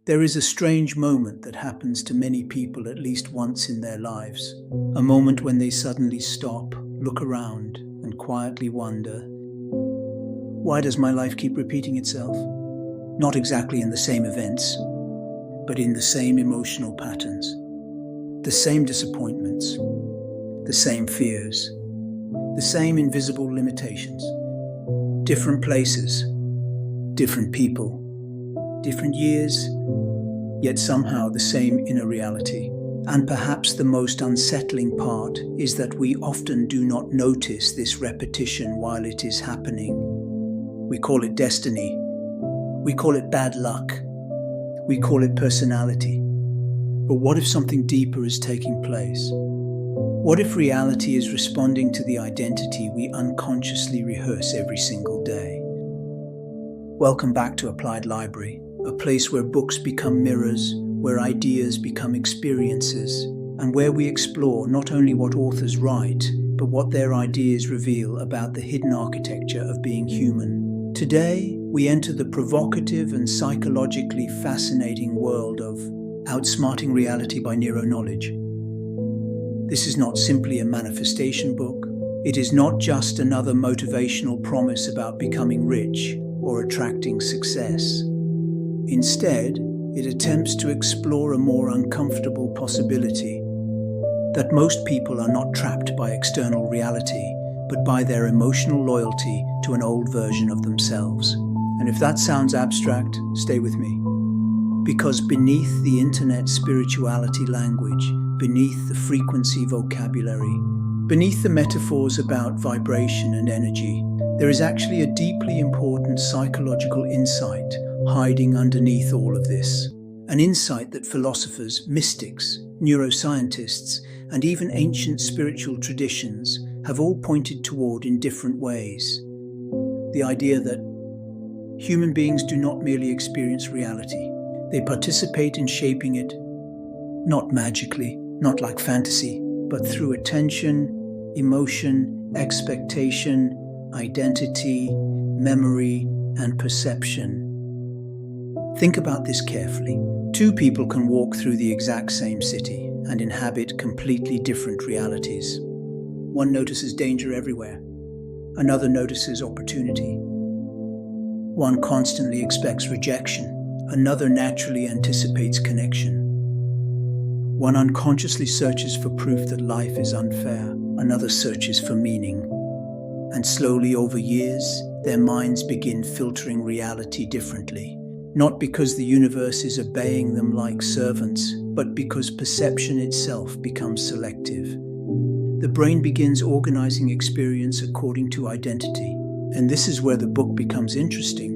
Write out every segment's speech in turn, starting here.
There is a strange moment that happens to many people at least once in their lives. A moment when they suddenly stop, look around, and quietly wonder, why does my life keep repeating itself? Not exactly in the same events, but in the same emotional patterns. The same disappointments, the same fears, the same invisible limitations. Different places, different people, different years, yet somehow the same inner reality. And perhaps the most unsettling part is that we often do not notice this repetition while it is happening. We call it destiny. We call it bad luck. We call it personality. But what if something deeper is taking place? What if reality is responding to the identity we unconsciously rehearse every single day? Welcome back to Applied Library, a place where books become mirrors, where ideas become experiences, and where we explore not only what authors write, but what their ideas reveal about the hidden architecture of being human. Today, we enter the provocative and psychologically fascinating world of Outsmarting Reality by Nero Knowledge. This is not simply a manifestation book. It is not just another motivational promise about becoming rich or attracting success. Instead, it attempts to explore a more uncomfortable possibility, that most people are not trapped by external reality, but by their emotional loyalty to an old version of themselves. And if that sounds abstract, stay with me. Because beneath the internet spirituality language, beneath the frequency vocabulary, beneath the metaphors about vibration and energy, there is actually a deeply important psychological insight hiding underneath all of this. An insight that philosophers, mystics, neuroscientists, and even ancient spiritual traditions have all pointed toward in different ways. The idea that human beings do not merely experience reality, they participate in shaping it, not magically, not like fantasy, but through attention, emotion, expectation, identity, memory, and perception. Think about this carefully. Two people can walk through the exact same city and inhabit completely different realities. One notices danger everywhere. Another notices opportunity. One constantly expects rejection. Another naturally anticipates connection. One unconsciously searches for proof that life is unfair. Another searches for meaning. And slowly over years, their minds begin filtering reality differently. Not because the universe is obeying them like servants, but because perception itself becomes selective. The brain begins organizing experience according to identity, and this is where the book becomes interesting.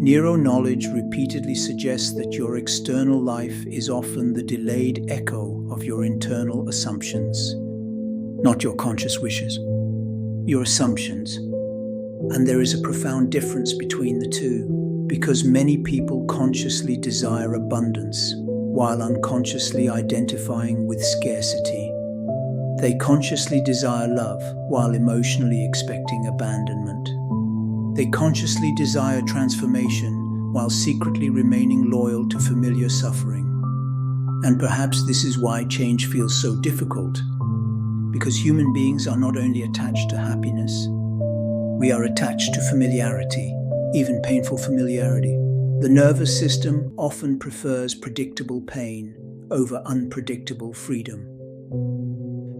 Nero Knowledge repeatedly suggests that your external life is often the delayed echo of your internal assumptions, not your conscious wishes, your assumptions. And there is a profound difference between the two. Because many people consciously desire abundance, while unconsciously identifying with scarcity. They consciously desire love, while emotionally expecting abandonment. They consciously desire transformation, while secretly remaining loyal to familiar suffering. And perhaps this is why change feels so difficult, because human beings are not only attached to happiness, we are attached to familiarity. Even painful familiarity. The nervous system often prefers predictable pain over unpredictable freedom.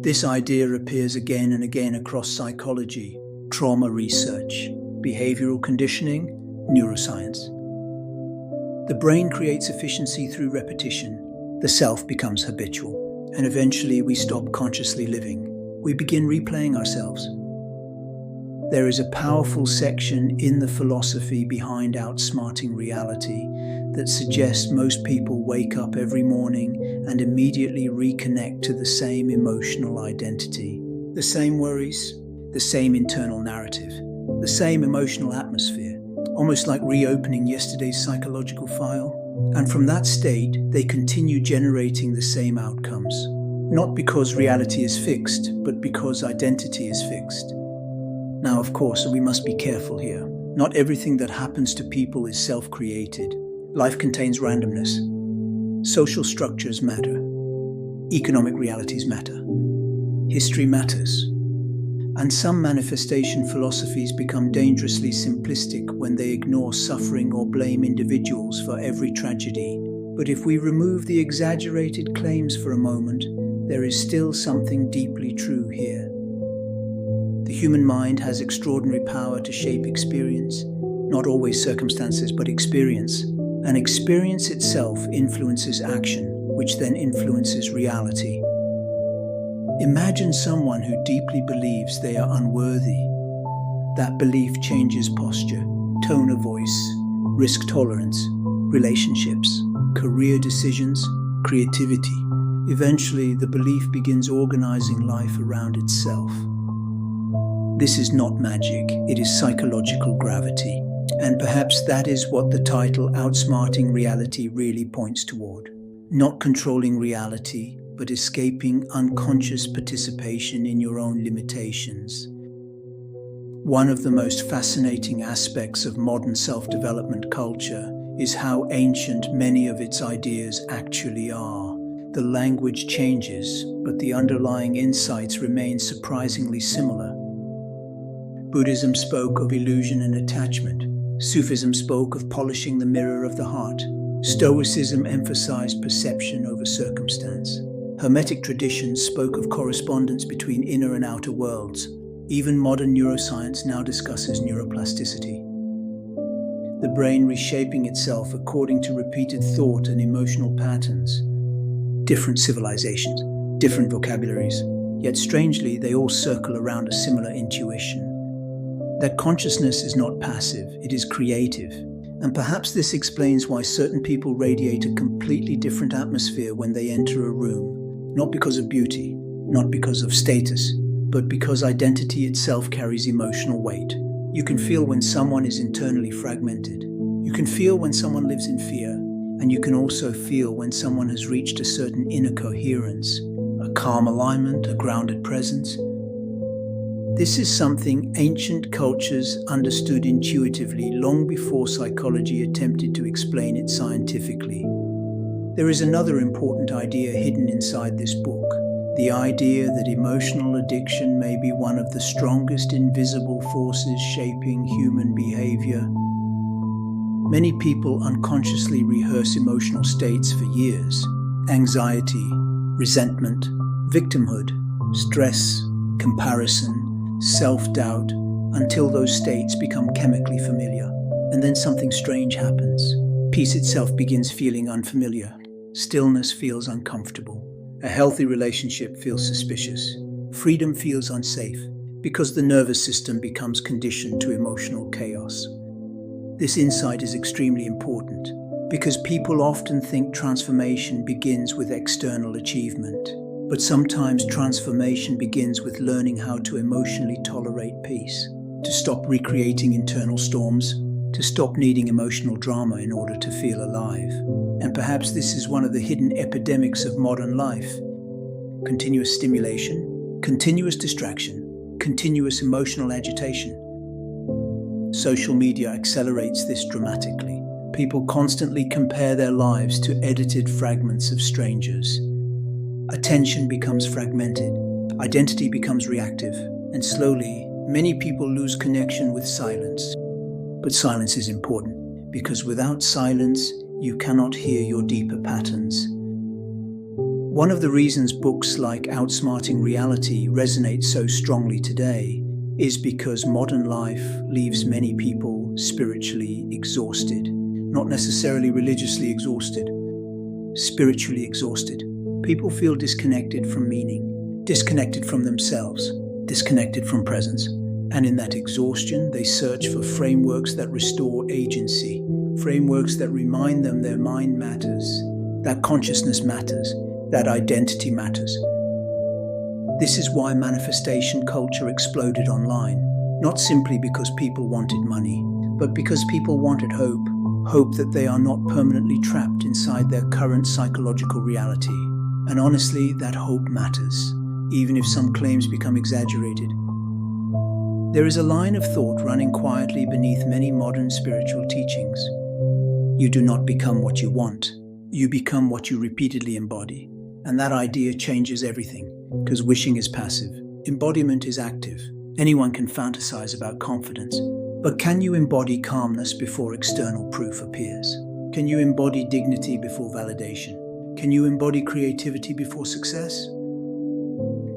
This idea appears again and again across psychology, trauma research, behavioral conditioning, neuroscience. The brain creates efficiency through repetition. The self becomes habitual, and eventually we stop consciously living. We begin replaying ourselves. There is a powerful section in the philosophy behind Outsmarting Reality that suggests most people wake up every morning and immediately reconnect to the same emotional identity. The same worries, the same internal narrative, the same emotional atmosphere, almost like reopening yesterday's psychological file. And from that state, they continue generating the same outcomes. Not because reality is fixed, but because identity is fixed. Now, of course, we must be careful here. Not everything that happens to people is self-created. Life contains randomness. Social structures matter. Economic realities matter. History matters. And some manifestation philosophies become dangerously simplistic when they ignore suffering or blame individuals for every tragedy. But if we remove the exaggerated claims for a moment, there is still something deeply true here. The human mind has extraordinary power to shape experience, not always circumstances, but experience. And experience itself influences action, which then influences reality. Imagine someone who deeply believes they are unworthy. That belief changes posture, tone of voice, risk tolerance, relationships, career decisions, creativity. Eventually, the belief begins organizing life around itself. This is not magic, it is psychological gravity. And perhaps that is what the title Outsmarting Reality really points toward. Not controlling reality, but escaping unconscious participation in your own limitations. One of the most fascinating aspects of modern self-development culture is how ancient many of its ideas actually are. The language changes, but the underlying insights remain surprisingly similar. Buddhism spoke of illusion and attachment. Sufism spoke of polishing the mirror of the heart. Stoicism emphasized perception over circumstance. Hermetic traditions spoke of correspondence between inner and outer worlds. Even modern neuroscience now discusses neuroplasticity. The brain reshaping itself according to repeated thought and emotional patterns. Different civilizations, different vocabularies, yet strangely they all circle around a similar intuition. That consciousness is not passive, it is creative. And perhaps this explains why certain people radiate a completely different atmosphere when they enter a room. Not because of beauty, not because of status, but because identity itself carries emotional weight. You can feel when someone is internally fragmented. You can feel when someone lives in fear. And you can also feel when someone has reached a certain inner coherence, a calm alignment, a grounded presence. This is something ancient cultures understood intuitively long before psychology attempted to explain it scientifically. There is another important idea hidden inside this book, the idea that emotional addiction may be one of the strongest invisible forces shaping human behavior. Many people unconsciously rehearse emotional states for years: anxiety, resentment, victimhood, stress, comparison, self-doubt, until those states become chemically familiar. And then something strange happens. Peace itself begins feeling unfamiliar. Stillness feels uncomfortable. A healthy relationship feels suspicious. Freedom feels unsafe, because the nervous system becomes conditioned to emotional chaos. This insight is extremely important, because people often think transformation begins with external achievement. But sometimes transformation begins with learning how to emotionally tolerate peace, to stop recreating internal storms, to stop needing emotional drama in order to feel alive. And perhaps this is one of the hidden epidemics of modern life. Continuous stimulation, continuous distraction, continuous emotional agitation. Social media accelerates this dramatically. People constantly compare their lives to edited fragments of strangers. Attention becomes fragmented, identity becomes reactive, and slowly, many people lose connection with silence. But silence is important, because without silence, you cannot hear your deeper patterns. One of the reasons books like Outsmarting Reality resonate so strongly today is because modern life leaves many people spiritually exhausted. Not necessarily religiously exhausted, spiritually exhausted. People feel disconnected from meaning, disconnected from themselves, disconnected from presence. And in that exhaustion, they search for frameworks that restore agency, frameworks that remind them their mind matters, that consciousness matters, that identity matters. This is why manifestation culture exploded online, not simply because people wanted money, but because people wanted hope, hope that they are not permanently trapped inside their current psychological reality. And honestly, that hope matters, even if some claims become exaggerated. There is a line of thought running quietly beneath many modern spiritual teachings. You do not become what you want. You become what you repeatedly embody. And that idea changes everything, because wishing is passive. Embodiment is active. Anyone can fantasize about confidence. But can you embody calmness before external proof appears? Can you embody dignity before validation? Can you embody creativity before success?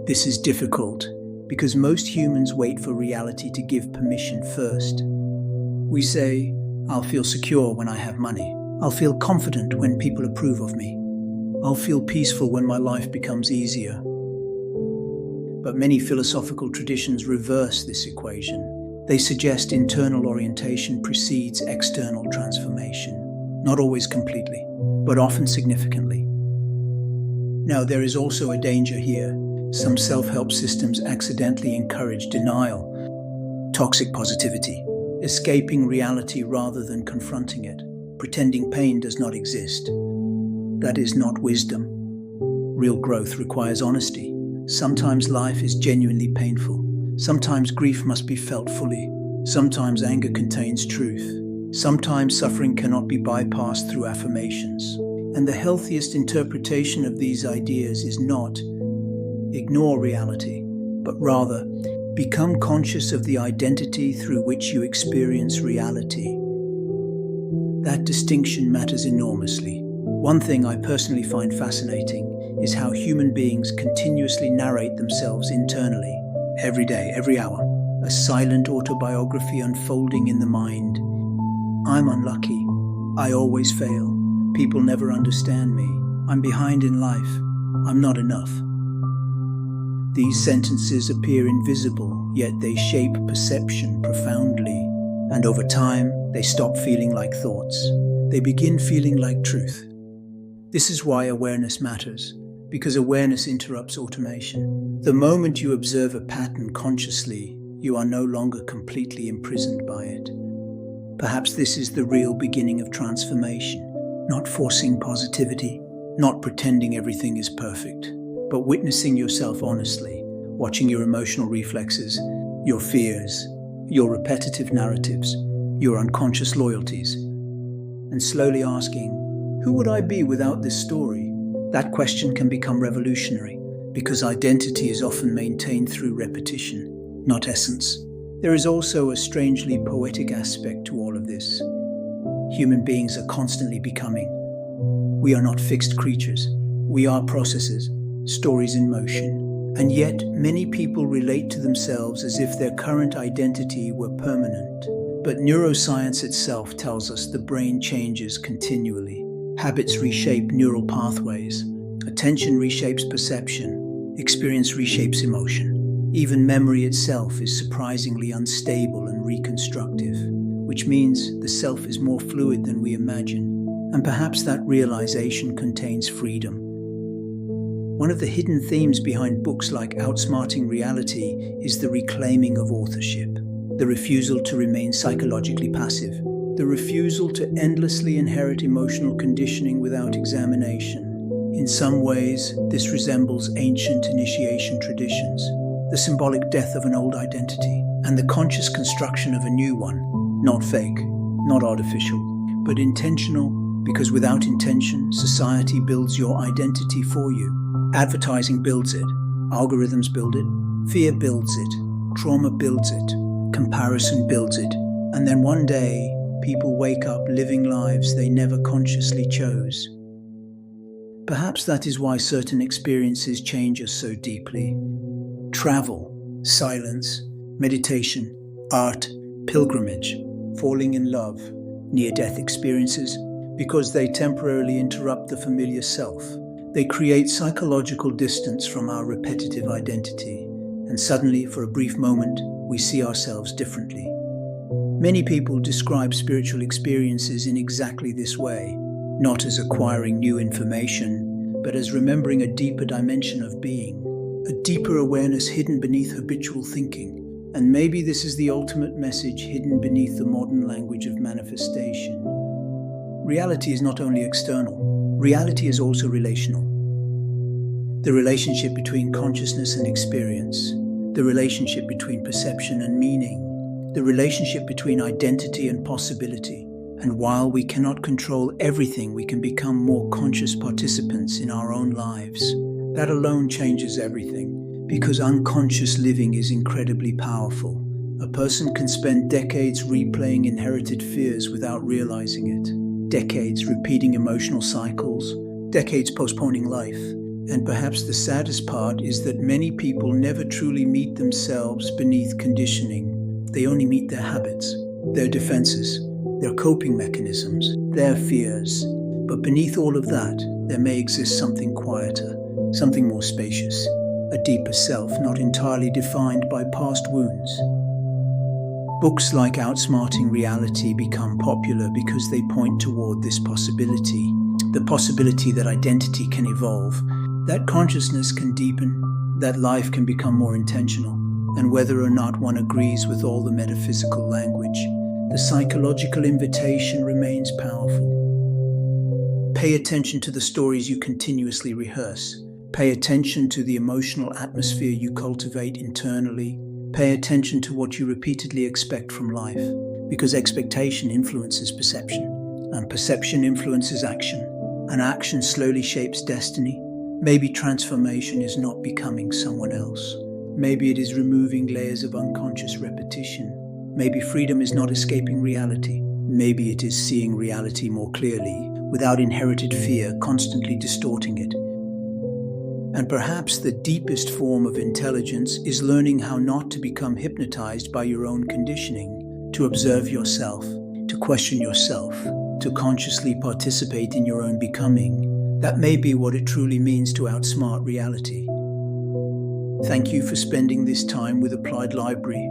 This is difficult because most humans wait for reality to give permission first. We say, I'll feel secure when I have money. I'll feel confident when people approve of me. I'll feel peaceful when my life becomes easier. But many philosophical traditions reverse this equation. They suggest internal orientation precedes external transformation, not always completely, but often significantly. Now, there is also a danger here. Some self-help systems accidentally encourage denial, toxic positivity, escaping reality rather than confronting it, pretending pain does not exist. That is not wisdom. Real growth requires honesty. Sometimes life is genuinely painful. Sometimes grief must be felt fully. Sometimes anger contains truth. Sometimes suffering cannot be bypassed through affirmations. And the healthiest interpretation of these ideas is not ignore reality, but rather become conscious of the identity through which you experience reality. That distinction matters enormously. One thing I personally find fascinating is how human beings continuously narrate themselves internally, every day, every hour, a silent autobiography unfolding in the mind. I'm unlucky. I always fail. People never understand me. I'm behind in life. I'm not enough. These sentences appear invisible, yet they shape perception profoundly. And over time, they stop feeling like thoughts. They begin feeling like truth. This is why awareness matters, because awareness interrupts automation. The moment you observe a pattern consciously, you are no longer completely imprisoned by it. Perhaps this is the real beginning of transformation. Not forcing positivity, not pretending everything is perfect, but witnessing yourself honestly, watching your emotional reflexes, your fears, your repetitive narratives, your unconscious loyalties, and slowly asking, who would I be without this story? That question can become revolutionary, because identity is often maintained through repetition, not essence. There is also a strangely poetic aspect to all of this. Human beings are constantly becoming. We are not fixed creatures. We are processes, stories in motion. And yet, many people relate to themselves as if their current identity were permanent. But neuroscience itself tells us the brain changes continually. Habits reshape neural pathways. Attention reshapes perception. Experience reshapes emotion. Even memory itself is surprisingly unstable and reconstructive, which means the self is more fluid than we imagine. And perhaps that realization contains freedom. One of the hidden themes behind books like Outsmarting Reality is the reclaiming of authorship, the refusal to remain psychologically passive, the refusal to endlessly inherit emotional conditioning without examination. In some ways, this resembles ancient initiation traditions, the symbolic death of an old identity, and the conscious construction of a new one, not fake, not artificial, but intentional, because without intention, society builds your identity for you. Advertising builds it, algorithms build it, fear builds it, trauma builds it, comparison builds it, and then one day, people wake up living lives they never consciously chose. Perhaps that is why certain experiences change us so deeply. Travel, silence, meditation, art, pilgrimage, falling in love, near-death experiences, because they temporarily interrupt the familiar self. They create psychological distance from our repetitive identity, and suddenly, for a brief moment, we see ourselves differently. Many people describe spiritual experiences in exactly this way, not as acquiring new information, but as remembering a deeper dimension of being, a deeper awareness hidden beneath habitual thinking. And maybe this is the ultimate message hidden beneath the modern language of manifestation. Reality is not only external, reality is also relational. The relationship between consciousness and experience, the relationship between perception and meaning, the relationship between identity and possibility. And while we cannot control everything, we can become more conscious participants in our own lives. That alone changes everything, because unconscious living is incredibly powerful. A person can spend decades replaying inherited fears without realizing it, decades repeating emotional cycles, decades postponing life. And perhaps the saddest part is that many people never truly meet themselves beneath conditioning. They only meet their habits, their defenses, their coping mechanisms, their fears. But beneath all of that, there may exist something quieter, something more spacious, a deeper self not entirely defined by past wounds. Books like Outsmarting Reality become popular because they point toward this possibility, the possibility that identity can evolve, that consciousness can deepen, that life can become more intentional, and whether or not one agrees with all the metaphysical language, the psychological invitation remains powerful. Pay attention to the stories you continuously rehearse. Pay attention to the emotional atmosphere you cultivate internally. Pay attention to what you repeatedly expect from life, because expectation influences perception, and perception influences action, and action slowly shapes destiny. Maybe transformation is not becoming someone else. Maybe it is removing layers of unconscious repetition. Maybe freedom is not escaping reality. Maybe it is seeing reality more clearly, without inherited fear constantly distorting it. And perhaps the deepest form of intelligence is learning how not to become hypnotized by your own conditioning, to observe yourself, to question yourself, to consciously participate in your own becoming. That may be what it truly means to outsmart reality. Thank you for spending this time with Applied Library.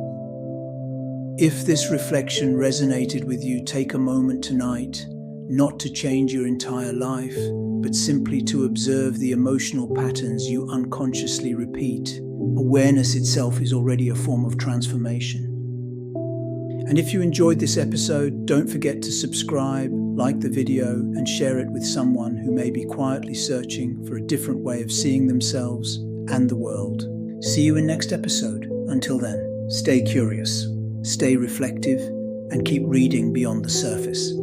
If this reflection resonated with you, take a moment tonight, not to change your entire life, but simply to observe the emotional patterns you unconsciously repeat. Awareness itself is already a form of transformation. And if you enjoyed this episode, don't forget to subscribe, like the video, and share it with someone who may be quietly searching for a different way of seeing themselves and the world. See you in next episode. Until then, stay curious, stay reflective, and keep reading beyond the surface.